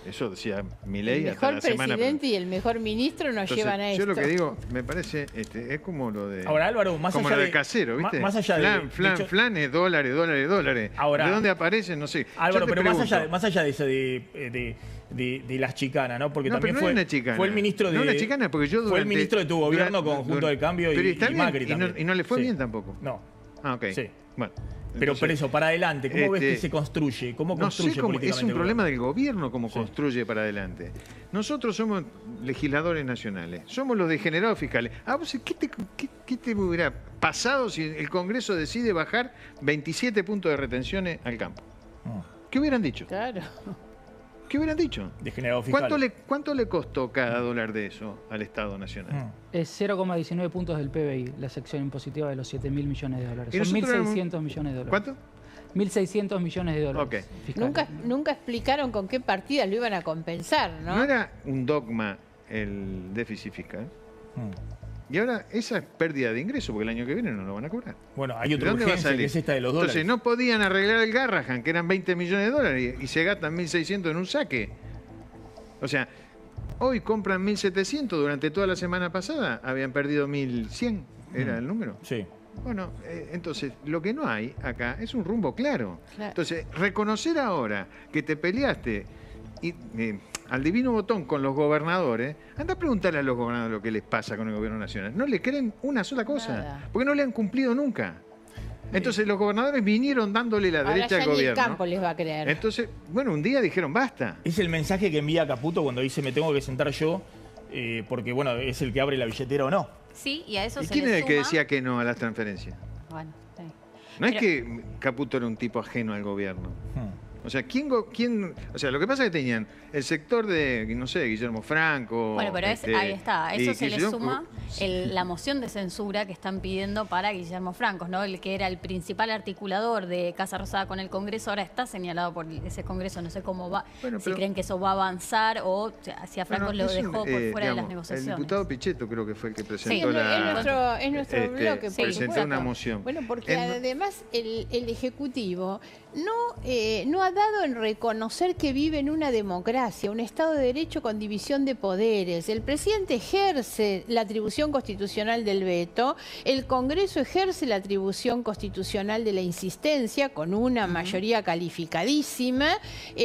Eso decía Milei hasta la semana. El mejor presidente y el mejor ministro nos llevan a esto. Yo lo que digo, me parece, es como lo de... Ahora, Álvaro, más como allá lo de Casero, ¿viste? Más allá de... Flan es dólares. Ahora, ¿de dónde aparecen? No sé. Álvaro, pero más allá de eso de las chicanas, ¿no? Porque también fue el ministro de... No una chicana, porque yo fue el ministro de tu gobierno con Junto del Cambio y Macri también. Y no le fue bien tampoco. No. Ah, ok. Sí. Bueno. Pero por eso, para adelante, ¿cómo ves que se construye? ¿Cómo construye políticamente? Es un problema del gobierno cómo construye para adelante. Nosotros somos legisladores nacionales, somos los degenerados fiscales. ¿Qué te hubiera pasado si el Congreso decide bajar 27 puntos de retenciones al campo? ¿Qué hubieran dicho? Claro. ¿Qué hubieran dicho? Degenerado fiscal. ¿Cuánto le costó cada dólar de eso al Estado Nacional? Es 0,19 puntos del PBI, la sección impositiva de los 7.000 millones de dólares. Son 1.600 millones de dólares. ¿Cuánto? 1.600 millones de dólares. Nunca explicaron con qué partidas lo iban a compensar, ¿no? No era un dogma el déficit fiscal. Y ahora esa es pérdida de ingreso, porque el año que viene no lo van a cobrar. Bueno, hay otra urgencia que es esta de los dólares. Entonces no podían arreglar el Garrahan, que eran 20 millones de dólares, y se gastan 1.600 en un saque. O sea, hoy compran 1.700, durante toda la semana pasada habían perdido 1.100, ¿era el número? Sí. Bueno, entonces lo que no hay acá es un rumbo claro. Entonces, reconocer ahora que te peleaste y, al divino botón con los gobernadores, anda a preguntarle a los gobernadores lo que les pasa con el gobierno nacional. No le creen una sola cosa, porque no le han cumplido nunca. Entonces los gobernadores vinieron dándole la derecha al gobierno. El campo les va a creer. Entonces, bueno, un día dijeron basta. Es el mensaje que envía Caputo cuando dice me tengo que sentar yo, porque bueno, es el que abre la billetera o no. Sí, y a eso ¿Y se quién le es el suma... que decía que no a las transferencias? Bueno, sí. No es que Caputo era un tipo ajeno al gobierno. O sea, o sea, lo que pasa es que tenían el sector de, no sé, Guillermo Franco. Bueno, pero ahí está. A eso se le suma la moción de censura que están pidiendo para Guillermo Franco, ¿no? El que era el principal articulador de Casa Rosada con el Congreso, ahora está señalado por ese Congreso. No sé cómo va, si creen que eso va a avanzar o si a Franco lo dejó por fuera de las negociaciones. El diputado Pichetto creo que fue el que presentó es nuestro bloque. Presentó una moción. Bueno, porque además el Ejecutivo no ha dado en reconocer que vive en una democracia, un Estado de Derecho con división de poderes. El presidente ejerce la atribución constitucional del veto, el Congreso ejerce la atribución constitucional de la insistencia con una mayoría calificadísima.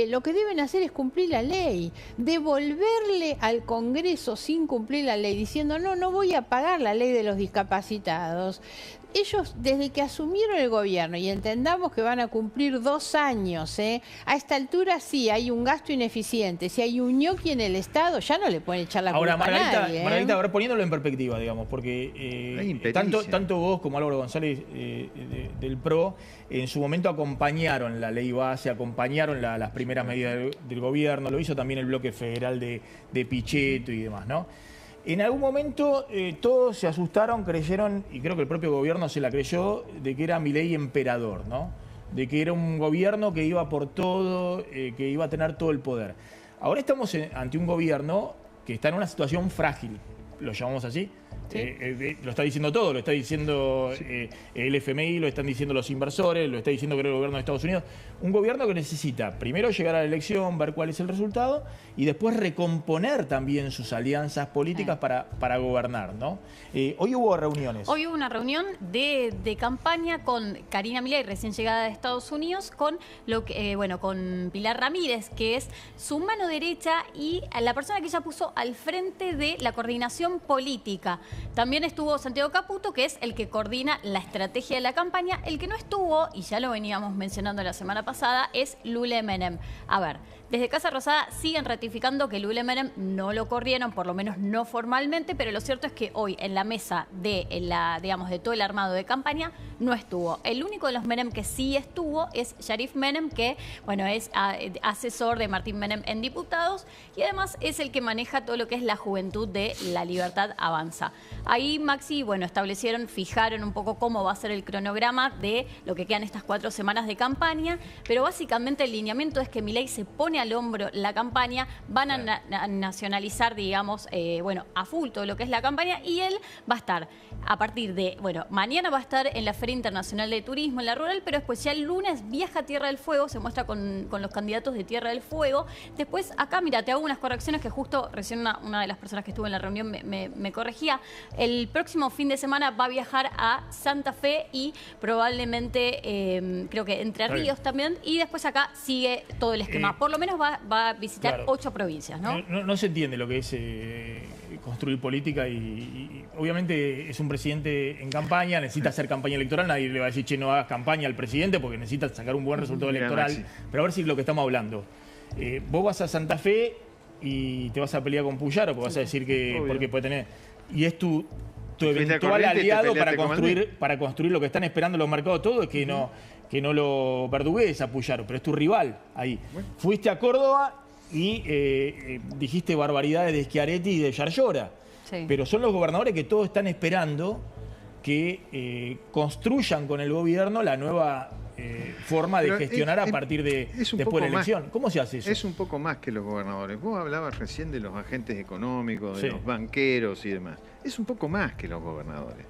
Lo que deben hacer es cumplir la ley, devolverle al Congreso sin cumplir la ley, diciendo no voy a pagar la ley de los discapacitados. Ellos, desde que asumieron el gobierno, y entendamos que van a cumplir 2 años, a esta altura sí hay un gasto ineficiente, si hay un ñoqui en el Estado, ya no le pueden echar la culpa a nadie. Margarita, ahora poniéndolo en perspectiva, digamos, porque tanto vos como Álvaro González del PRO, en su momento acompañaron la ley base, acompañaron las primeras medidas del gobierno, lo hizo también el bloque federal de Pichetto y demás, ¿no? En algún momento todos se asustaron, creyeron, y creo que el propio gobierno se la creyó, de que era Milei emperador, ¿no? De que era un gobierno que iba por todo, que iba a tener todo el poder. Ahora estamos ante un gobierno que está en una situación frágil, lo llamamos así. ¿Sí? Lo está diciendo todo, lo está diciendo el FMI, lo están diciendo los inversores, lo está diciendo creo el gobierno de Estados Unidos. Un gobierno que necesita primero llegar a la elección, ver cuál es el resultado y después recomponer también sus alianzas políticas para gobernar, ¿no? Hoy hubo reuniones. Hoy hubo una reunión de campaña con Karina Milei, recién llegada de Estados Unidos, con con Pilar Ramírez, que es su mano derecha y la persona que ella puso al frente de la coordinación política. También estuvo Santiago Caputo, que es el que coordina la estrategia de la campaña. El que no estuvo, y ya lo veníamos mencionando la semana pasada, es Lule Menem. A ver, desde Casa Rosada siguen ratificando que Lule Menem no lo corrieron, por lo menos no formalmente, pero lo cierto es que hoy en la mesa de todo el armado de campaña no estuvo. El único de los Menem que sí estuvo es Sharif Menem, que es asesor de Martín Menem en diputados y además es el que maneja todo lo que es la juventud de La Libertad Avanza. Ahí, Maxi, fijaron un poco cómo va a ser el cronograma de lo que quedan estas 4 semanas de campaña, pero básicamente el lineamiento es que Milei se pone al hombro la campaña, van a nacionalizar, a full todo lo que es la campaña y él va a estar a partir de, mañana va a estar en la Feria Internacional de Turismo en la Rural, pero después ya el lunes viaja a Tierra del Fuego, se muestra con los candidatos de Tierra del Fuego. Después acá, mira, te hago unas correcciones que justo recién una de las personas que estuvo en la reunión me corregía. El próximo fin de semana va a viajar a Santa Fe y probablemente, creo que Entre Ríos también, y después acá sigue todo el esquema. Por lo menos va a visitar 8 provincias, ¿no? No se entiende lo que es construir política y obviamente es un presidente en campaña, necesita hacer campaña electoral, nadie le va a decir, che, no hagas campaña al presidente porque necesita sacar un buen resultado electoral. Maxi. Pero a ver si es lo que estamos hablando. Vos vas a Santa Fe y te vas a pelear con Puyaro, porque vas a decir que porque puede tener... Y es tu eventual aliado para construir lo que están esperando los mercados todos, es que no lo verdugues a Puyaro, pero es tu rival ahí. Bueno. Fuiste a Córdoba y dijiste barbaridades de Schiaretti y de Yarlora. Sí. Pero son los gobernadores que todos están esperando que construyan con el gobierno la nueva forma de gestionar a partir de después de la elección. ¿Cómo se hace eso? Es un poco más que los gobernadores. Vos hablabas recién de los agentes económicos, de los banqueros y demás. Es un poco más que los gobernadores.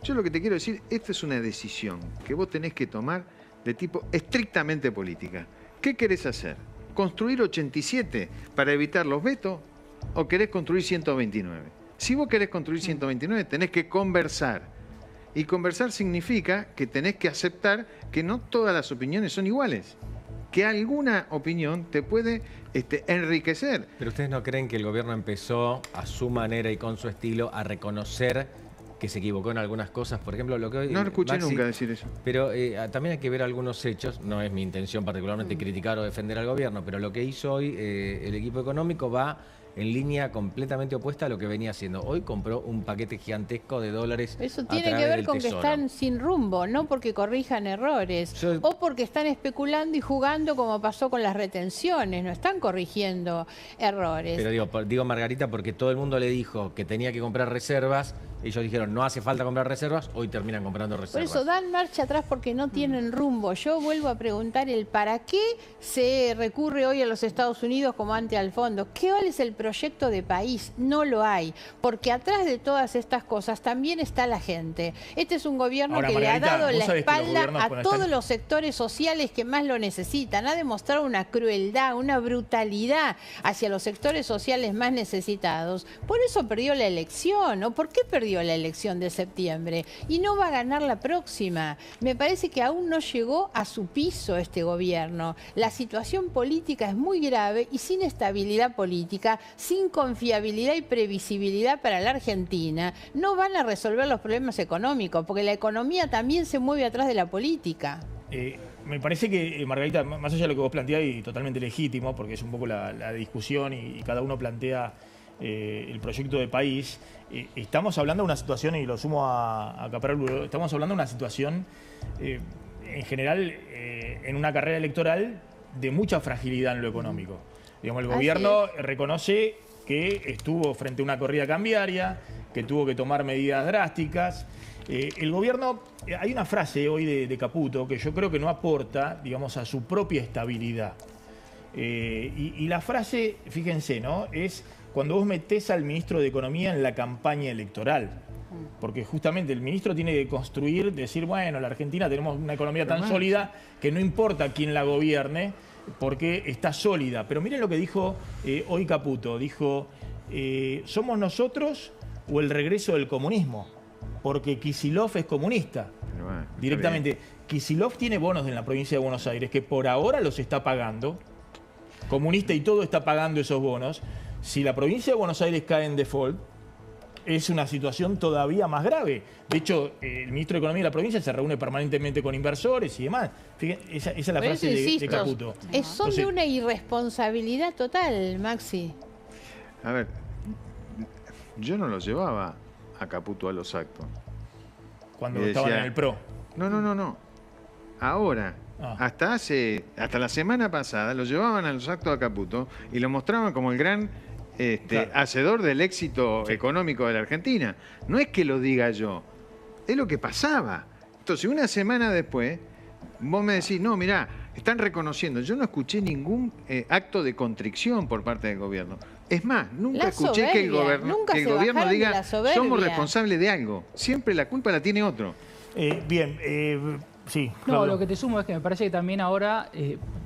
Yo lo que te quiero decir, esta es una decisión que vos tenés que tomar de tipo estrictamente política. ¿Qué querés hacer? ¿Construir 87 para evitar los vetos o querés construir 129? Si vos querés construir 129, tenés que conversar. Y conversar significa que tenés que aceptar que no todas las opiniones son iguales. Que alguna opinión te puede enriquecer. Pero ¿ustedes no creen que el gobierno empezó a su manera y con su estilo a reconocer que se equivocó en algunas cosas? Por ejemplo, lo que hoy... No escuché nunca decir eso. Pero también hay que ver algunos hechos. No es mi intención particularmente criticar o defender al gobierno, pero lo que hizo hoy el equipo económico va en línea completamente opuesta a lo que venía haciendo. Hoy compró un paquete gigantesco de dólares. Eso tiene que ver con que están sin rumbo, no porque corrijan errores, o porque están especulando y jugando como pasó con las retenciones, no están corrigiendo errores. Pero digo Margarita, porque todo el mundo le dijo que tenía que comprar reservas. Ellos dijeron, no hace falta comprar reservas, hoy terminan comprando reservas. Por eso dan marcha atrás porque no tienen rumbo. Yo vuelvo a preguntar el para qué se recurre hoy a los Estados Unidos como ante al fondo. ¿Cuál es el proyecto de país? No lo hay, porque atrás de todas estas cosas también está la gente. Este es un gobierno que le ha dado la espalda a todos los sectores sociales que más lo necesitan. Ha demostrado una crueldad, una brutalidad hacia los sectores sociales más necesitados. Por eso perdió la elección. ¿O por qué perdió la elección de septiembre? Y no va a ganar la próxima. Me parece que aún no llegó a su piso este gobierno. La situación política es muy grave y sin estabilidad política, sin confiabilidad y previsibilidad para la Argentina, no van a resolver los problemas económicos, porque la economía también se mueve atrás de la política. Me parece que, Margarita, más allá de lo que vos planteás, y totalmente legítimo, porque es un poco la discusión y cada uno plantea el proyecto de país, estamos hablando de una situación, y lo sumo a Caparrós, estamos hablando de una situación en general en una carrera electoral de mucha fragilidad en lo económico. Digamos, el gobierno reconoce que estuvo frente a una corrida cambiaria, que tuvo que tomar medidas drásticas. El gobierno, hay una frase hoy de Caputo que yo creo que no aporta, digamos, a su propia estabilidad. Y la frase, fíjense, ¿no?, es cuando vos metés al ministro de Economía en la campaña electoral. Porque justamente el ministro tiene que construir, decir, bueno, la Argentina tenemos una economía tan sólida que no importa quién la gobierne, porque está sólida. Pero miren lo que dijo hoy Caputo. Dijo, ¿somos nosotros o el regreso del comunismo? Porque Kicillof es comunista. Directamente. Kicillof tiene bonos en la provincia de Buenos Aires que por ahora los está pagando. Comunista y todo está pagando esos bonos. Si la provincia de Buenos Aires cae en default, es una situación todavía más grave. De hecho, el ministro de Economía de la provincia se reúne permanentemente con inversores y demás. Fíjense, esa es la frase de Caputo. Son de una irresponsabilidad total, Maxi. A ver, yo no lo llevaba a Caputo a los actos. Cuando estaban en el PRO. No. Ahora, hasta la semana pasada, lo llevaban a los actos a Caputo y lo mostraban como el gran hacedor del éxito económico de la Argentina. No es que lo diga yo, es lo que pasaba. Entonces, una semana después, vos me decís, no, mirá, están reconociendo. Yo no escuché ningún acto de contrición por parte del gobierno. Es más, nunca escuché que el gobierno diga, somos responsables de algo. Siempre la culpa la tiene otro. Sí, no, lo que te sumo es que me parece que también ahora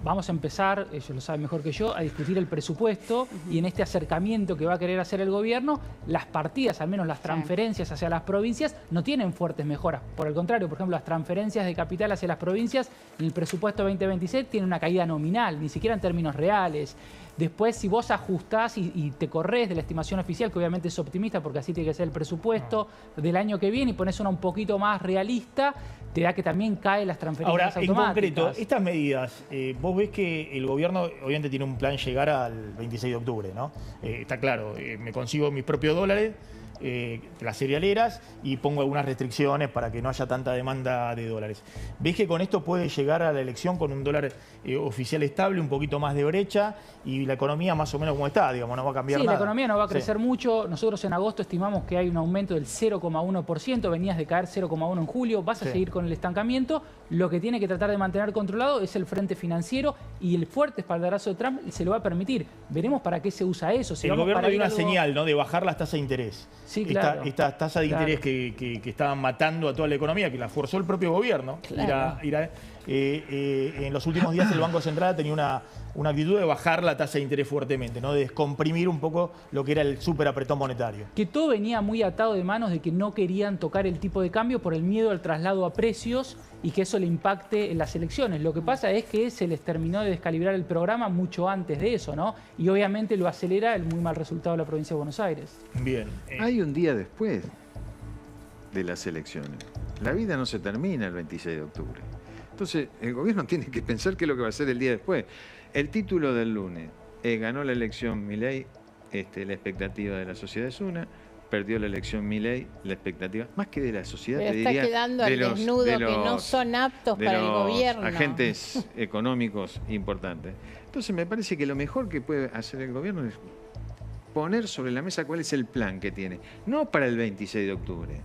vamos a empezar, ellos lo saben mejor que yo, a discutir el presupuesto y en este acercamiento que va a querer hacer el gobierno, las partidas, al menos las transferencias hacia las provincias, no tienen fuertes mejoras. Por el contrario, por ejemplo, las transferencias de capital hacia las provincias en el presupuesto 2026 tienen una caída nominal, ni siquiera en términos reales. Después, si vos ajustás y te corres de la estimación oficial, que obviamente es optimista porque así tiene que ser el presupuesto del año que viene, y pones una un poquito más realista, te da que también caen las transferencias automáticas. Ahora, en concreto, estas medidas, vos ves que el gobierno obviamente tiene un plan llegar al 26 de octubre, ¿no? Está claro, me consigo mis propios dólares, las cerealeras y pongo algunas restricciones para que no haya tanta demanda de dólares. ¿Ves que con esto puede llegar a la elección con un dólar oficial estable, un poquito más de brecha y la economía más o menos como está, digamos, no va a cambiar nada? Sí, la economía no va a crecer mucho. Nosotros en agosto estimamos que hay un aumento del 0,1%, venías de caer 0,1% en julio, vas a seguir con el estancamiento. Lo que tiene que tratar de mantener controlado es el frente financiero y el fuerte espaldarazo de Trump se lo va a permitir. Veremos para qué se usa eso. Si el vamos gobierno para dio una algo... señal, ¿no?, de bajar las tasas de interés. Sí, claro. Esta tasa de interés que estaban matando a toda la economía, que la forzó el propio gobierno. Claro. En los últimos días el Banco Central tenía una actitud de bajar la tasa de interés fuertemente, ¿no?, de descomprimir un poco lo que era el súper apretón monetario. Que todo venía muy atado de manos de que no querían tocar el tipo de cambio por el miedo al traslado a precios y que eso le impacte en las elecciones. Lo que pasa es que se les terminó de descalibrar el programa mucho antes de eso, ¿no? Y obviamente lo acelera el muy mal resultado de la provincia de Buenos Aires. Bien. Hay un día después de las elecciones. La vida no se termina el 26 de octubre. Entonces, el gobierno tiene que pensar qué es lo que va a hacer el día después. El título del lunes, ganó la elección Milei, la expectativa de la sociedad es una, perdió la elección Milei, la expectativa, más que de la sociedad, pero te está diría, quedando al desnudo que no son aptos para el gobierno. Agentes económicos importantes. Entonces, me parece que lo mejor que puede hacer el gobierno es poner sobre la mesa cuál es el plan que tiene, no para el 26 de octubre.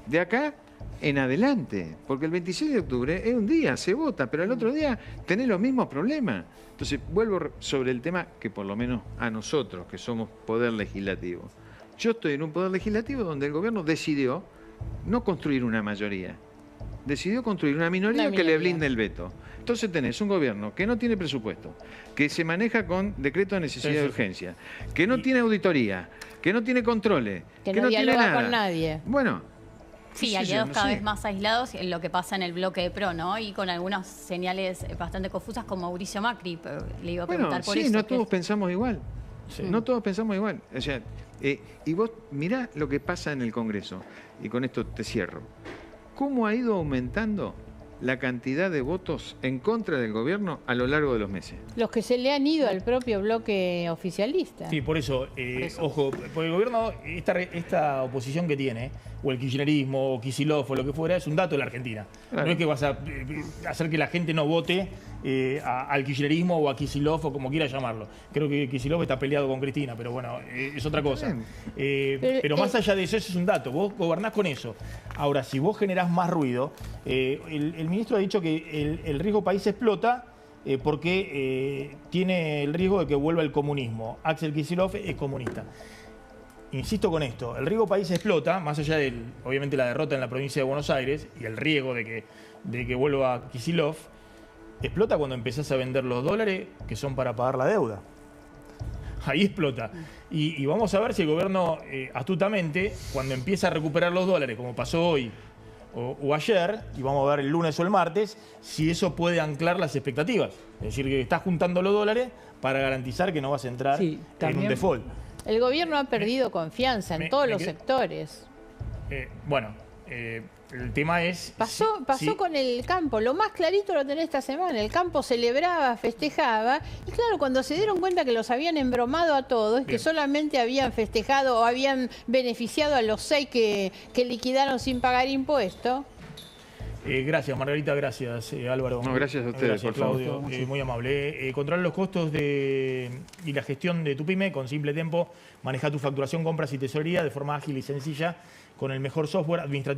De acá en adelante, porque el 26 de octubre es un día, se vota, pero el otro día tenés los mismos problemas. Entonces, vuelvo sobre el tema que por lo menos a nosotros, que somos poder legislativo. Yo estoy en un poder legislativo donde el gobierno decidió no construir una mayoría, decidió construir una minoría que le blinde el veto. Entonces tenés un gobierno que no tiene presupuesto, que se maneja con decreto de necesidad de urgencia, que no tiene auditoría, que no tiene controles, que no tiene dialoga nada. con nadie. Bueno, sí, aliados cada vez más aislados en lo que pasa en el bloque de PRO, ¿no? Y con algunas señales bastante confusas con Mauricio Macri, pero le iba a preguntar por eso. No todos pensamos igual. Sí. No todos pensamos igual. O sea, y vos mirá lo que pasa en el Congreso, y con esto te cierro. ¿Cómo ha ido aumentando la cantidad de votos en contra del gobierno a lo largo de los meses? Los que se le han ido al propio bloque oficialista. Sí, por eso, ojo, por el gobierno, esta oposición que tiene, o el kirchnerismo, o Kicillof, o lo que fuera, es un dato de la Argentina. Claro. No es que vas a hacer que la gente no vote al kirchnerismo o a Kicillof, o como quiera llamarlo. Creo que Kicillof está peleado con Cristina, pero bueno, es otra cosa. Pero más allá de eso, eso es un dato. Vos gobernás con eso. Ahora, si vos generás más ruido, el ministro ha dicho que el riesgo país explota porque tiene el riesgo de que vuelva el comunismo. Axel Kicillof es comunista. Insisto con esto, el riesgo país explota, más allá de, obviamente, la derrota en la provincia de Buenos Aires y el riesgo de que vuelva Kicillof, explota cuando empezás a vender los dólares que son para pagar la deuda. Ahí explota. Y vamos a ver si el gobierno, astutamente, cuando empieza a recuperar los dólares, como pasó hoy o ayer, y vamos a ver el lunes o el martes, si eso puede anclar las expectativas. Es decir, que estás juntando los dólares para garantizar que no vas a entrar en un default. El gobierno ha perdido confianza en todos los sectores. El tema es... Pasó con el campo, lo más clarito lo tenés esta semana. El campo celebraba, festejaba, y claro, cuando se dieron cuenta que los habían embromado a todos, que solamente habían festejado o habían beneficiado a los 6 que liquidaron sin pagar impuestos. Gracias, Margarita, gracias, Álvaro. No, gracias a ustedes, gracias, por Claudio, muy amable. Controlar los costos y la gestión de tu pyme con Simple Tempo. Maneja tu facturación, compras y tesorería de forma ágil y sencilla con el mejor software administrativo.